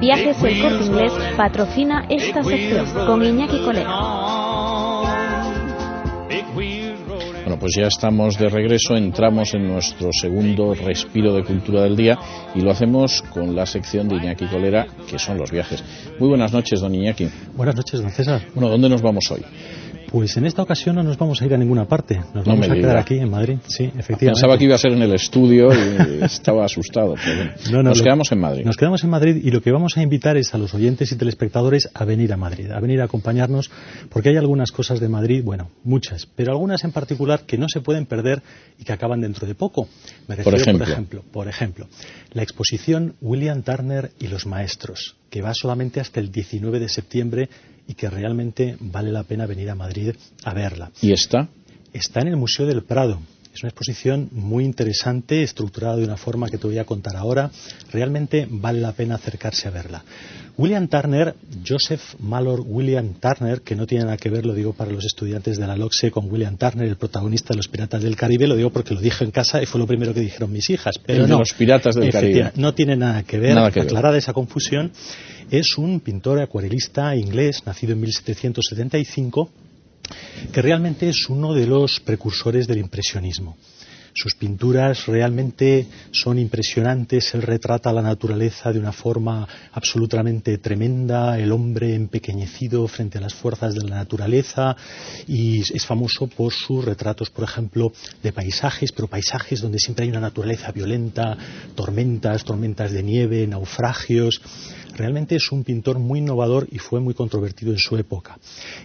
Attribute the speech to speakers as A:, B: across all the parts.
A: Viajes El Corte Inglés patrocina esta sección con Iñaki Colera.
B: Bueno, pues ya estamos de regreso, entramos en nuestro segundo respiro de cultura del día y lo hacemos con la sección de Iñaki Colera, que son los viajes. Muy buenas noches, don Iñaki.
C: Buenas noches, don César.
B: Bueno, ¿dónde nos vamos hoy?
C: Pues en esta ocasión no nos vamos a ir a ninguna parte, nos vamos a quedar aquí en Madrid, sí, efectivamente.
B: Pensaba que iba a ser en el estudio y estaba asustado, pero bueno. Nos quedamos en Madrid.
C: Nos quedamos en Madrid y lo que vamos a invitar es a los oyentes y telespectadores a venir a Madrid, a venir a acompañarnos, porque hay algunas cosas de Madrid, bueno, muchas, pero algunas en particular que no se pueden perder y que acaban dentro de poco. Me refiero, por ejemplo, la exposición William Turner y los maestros, que va solamente hasta el 19 de septiembre y que realmente vale la pena venir a Madrid a verla.
B: ¿Y está?
C: Está en el Museo del Prado. Es una exposición muy interesante, estructurada de una forma que te voy a contar ahora. Realmente vale la pena acercarse a verla. William Turner, Joseph Mallory William Turner, que no tiene nada que ver, lo digo para los estudiantes de la LOCSE, con William Turner, el protagonista de Los Piratas del Caribe, lo digo porque lo dije en casa y fue lo primero que dijeron mis hijas. Pero no,
B: Los Piratas del Caribe.
C: No tiene nada que ver, aclarada esa confusión. Es un pintor acuarelista inglés, nacido en 1775, que realmente es uno de los precursores del impresionismo. Sus pinturas realmente son impresionantes, él retrata la naturaleza de una forma absolutamente tremenda, el hombre empequeñecido frente a las fuerzas de la naturaleza, y es famoso por sus retratos, por ejemplo, de paisajes, pero paisajes donde siempre hay una naturaleza violenta, tormentas de nieve, naufragios. Realmente es un pintor muy innovador y fue muy controvertido en su época.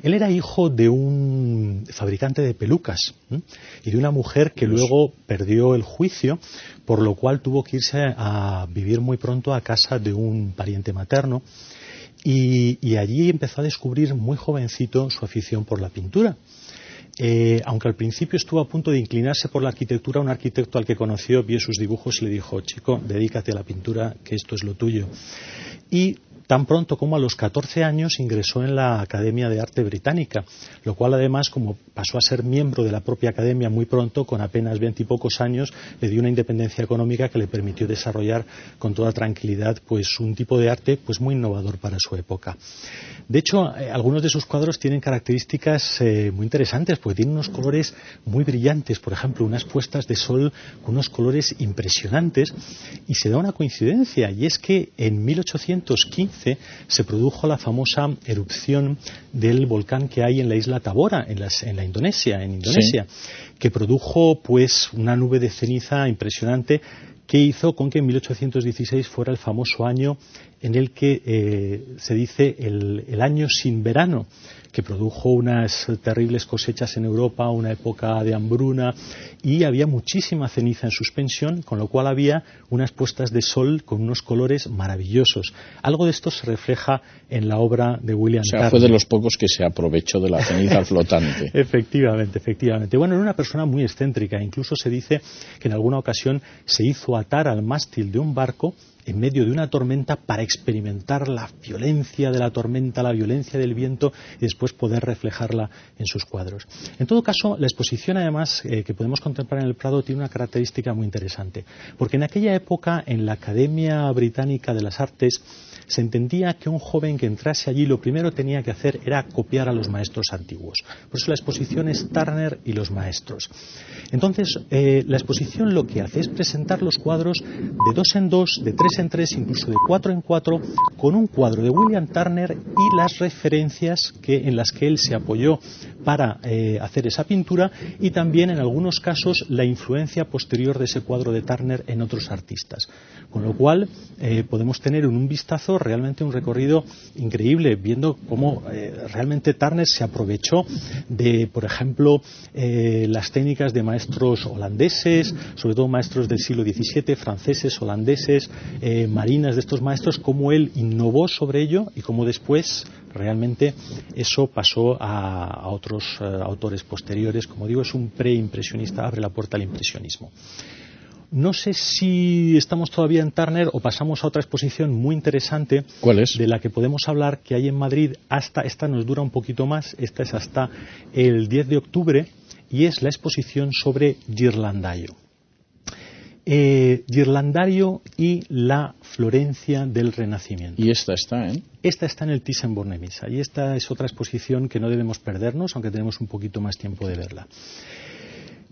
C: Él era hijo de un fabricante de pelucas y de una mujer que luego perdió el juicio, por lo cual tuvo que irse a vivir muy pronto a casa de un pariente materno y allí empezó a descubrir muy jovencito su afición por la pintura. Aunque al principio estuvo a punto de inclinarse por la arquitectura, un arquitecto al que conoció vio sus dibujos y le dijo: chico, dedícate a la pintura, que esto es lo tuyo. Y tan pronto como a los 14 años ingresó en la Academia de Arte Británica, lo cual además, como pasó a ser miembro de la propia academia muy pronto, con apenas 20 y pocos años, le dio una independencia económica que le permitió desarrollar con toda tranquilidad pues un tipo de arte pues muy innovador para su época. De hecho, algunos de sus cuadros tienen características muy interesantes, porque tienen unos colores muy brillantes, por ejemplo, unas puestas de sol con unos colores impresionantes, y se da una coincidencia, y es que en 1815 se produjo la famosa erupción del volcán que hay en la isla Tabora, en Indonesia, sí, que produjo pues una nube de ceniza impresionante, que hizo con que en 1816 fuera el famoso año en el que se dice el año sin verano, que produjo unas terribles cosechas en Europa, una época de hambruna, y había muchísima ceniza en suspensión, con lo cual había unas puestas de sol con unos colores maravillosos. Algo de esto se refleja en la obra de William Turner.
B: O sea, fue de los pocos que se aprovechó de la ceniza flotante.
C: Efectivamente. Bueno, era una persona muy excéntrica, incluso se dice que en alguna ocasión se hizo atar al mástil de un barco en medio de una tormenta para experimentar la violencia de la tormenta, la violencia del viento, y después poder reflejarla en sus cuadros. En todo caso, la exposición, además, que podemos contemplar en el Prado, tiene una característica muy interesante, porque en aquella época, en la Academia Británica de las Artes, se entendía que un joven que entrase allí lo primero que tenía que hacer era copiar a los maestros antiguos. Por eso la exposición es Turner y los maestros. Entonces, la exposición lo que hace es presentar los cuadros de 2 en 2, de 3 en 3, incluso de 4 en 4, con un cuadro de William Turner y las referencias en las que él se apoyó para hacer esa pintura, y también en algunos casos la influencia posterior de ese cuadro de Turner en otros artistas. Con lo cual podemos tener en un vistazo realmente un recorrido increíble, viendo cómo realmente Turner se aprovechó de, por ejemplo, las técnicas de maestros holandeses, sobre todo maestros del siglo XVII, franceses, holandeses, marinas de estos maestros, cómo él innovó sobre ello y cómo después realmente eso pasó a otros autores posteriores. Como digo, es un preimpresionista, abre la puerta al impresionismo. No sé si estamos todavía en Turner o pasamos a otra exposición muy interesante.
B: ¿Cuál es?
C: De la que podemos hablar, que hay en Madrid. Esta nos dura un poquito más, esta es hasta el 10 de octubre y es la exposición sobre Ghirlandaio. Ghirlandaio y la Florencia del Renacimiento.
B: Y esta está, ¿eh?
C: Esta está en el Thyssen-Bornemisza, y esta es otra exposición que no debemos perdernos, aunque tenemos un poquito más tiempo de verla.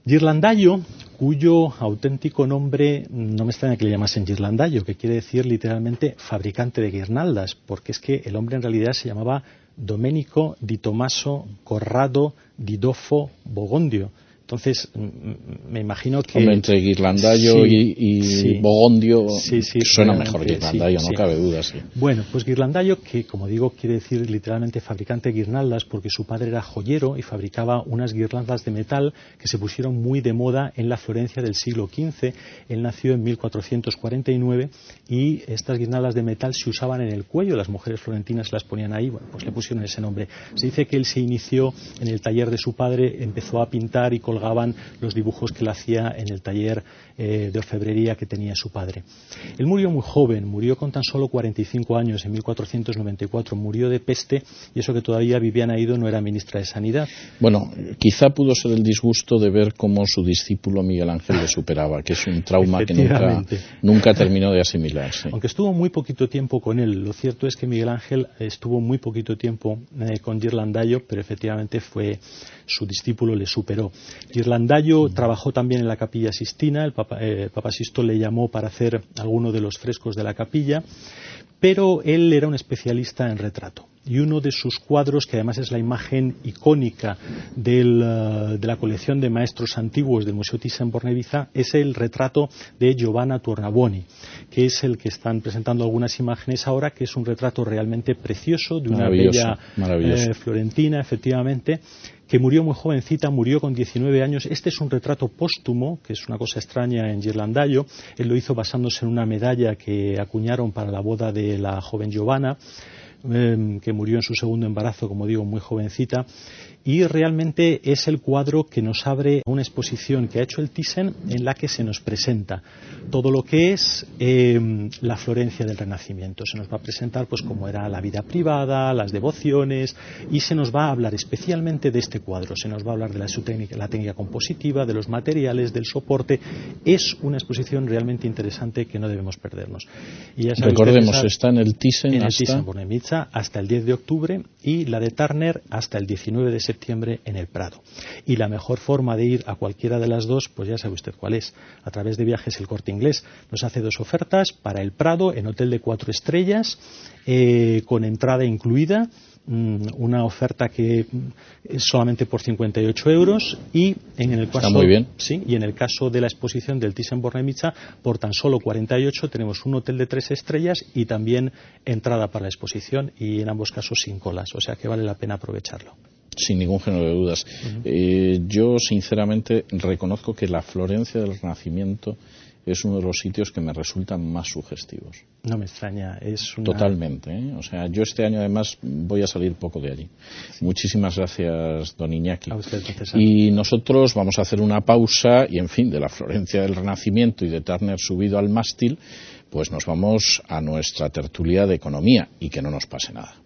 C: Ghirlandaio, cuyo auténtico nombre no me extraña que le llamasen Ghirlandaio, que quiere decir literalmente fabricante de guirnaldas, porque es que el hombre en realidad se llamaba Domenico di Tommaso Corrado di Doffo Bogondio. Entonces, me imagino que...
B: Hombre, entre Ghirlandaio y Bogondio suena mejor Ghirlandaio, no cabe duda. Sí.
C: Bueno, pues Ghirlandaio, que como digo, quiere decir literalmente fabricante de guirnaldas, porque su padre era joyero y fabricaba unas guirnaldas de metal que se pusieron muy de moda en la Florencia del siglo XV. Él nació en 1449 y estas guirnaldas de metal se usaban en el cuello, las mujeres florentinas las ponían ahí, bueno, pues le pusieron ese nombre. Se dice que él se inició en el taller de su padre, empezó a pintar y colgaban los dibujos que él hacía en el taller de orfebrería que tenía su padre. Él murió muy joven, murió con tan solo 45 años, en 1494, murió de peste, y eso que todavía Viviana Ido no era ministra de Sanidad.
B: Bueno, quizá pudo ser el disgusto de ver cómo su discípulo Miguel Ángel le superaba, que es un trauma que nunca terminó de asimilar. Sí.
C: Aunque estuvo muy poquito tiempo con él, lo cierto es que Miguel Ángel estuvo muy poquito tiempo con Ghirlandaio, pero efectivamente su discípulo le superó. Ghirlandaio trabajó también en la Capilla Sistina, el Papa Sisto le llamó para hacer alguno de los frescos de la capilla, pero él era un especialista en retrato. Y uno de sus cuadros, que además es la imagen icónica de la colección de maestros antiguos del Museo Thyssen-Bornemisza, es el retrato de Giovanna Tornabuoni, que es el que están presentando algunas imágenes ahora, que es un retrato realmente precioso de una bella florentina, efectivamente, que murió muy jovencita, murió con 19 años. Este es un retrato póstumo, que es una cosa extraña en Ghirlandaio. Él lo hizo basándose en una medalla que acuñaron para la boda de la joven Giovanna, que murió en su segundo embarazo, como digo, muy jovencita. Y realmente es el cuadro que nos abre una exposición que ha hecho el Thyssen, en la que se nos presenta todo lo que es la Florencia del Renacimiento. Se nos va a presentar pues cómo era la vida privada, las devociones, y se nos va a hablar especialmente de este cuadro. Se nos va a hablar de la técnica compositiva, de los materiales, del soporte. Es una exposición realmente interesante que no debemos perdernos. Y ya
B: recordemos, está en el Thyssen,
C: Thyssen-Bornemisza hasta el 10 de octubre y la de Turner hasta el 19 de septiembre en el Prado. Y la mejor forma de ir a cualquiera de las dos, pues ya sabe usted cuál es. A través de Viajes El Corte Inglés nos hace dos ofertas para el Prado en hotel de 4 estrellas, con entrada incluida, una oferta que es solamente por 58 euros, y en el caso,
B: está muy bien.
C: Sí, y en el caso de la exposición del Thyssen-Bornemisza, por tan solo 48 tenemos un hotel de 3 estrellas y también entrada para la exposición, y en ambos casos sin colas, o sea que vale la pena aprovecharlo.
B: Sin ningún género de dudas. Yo sinceramente reconozco que la Florencia del Renacimiento es uno de los sitios que me resultan más sugestivos.
C: No me extraña, es una...
B: Totalmente, ¿eh? O sea, yo este año además voy a salir poco de allí. Sí. Muchísimas gracias, don Iñaki.
C: A usted, César.
B: Y nosotros vamos a hacer una pausa y, en fin, de la Florencia del Renacimiento y de Turner subido al mástil, pues nos vamos a nuestra tertulia de economía, y que no nos pase nada.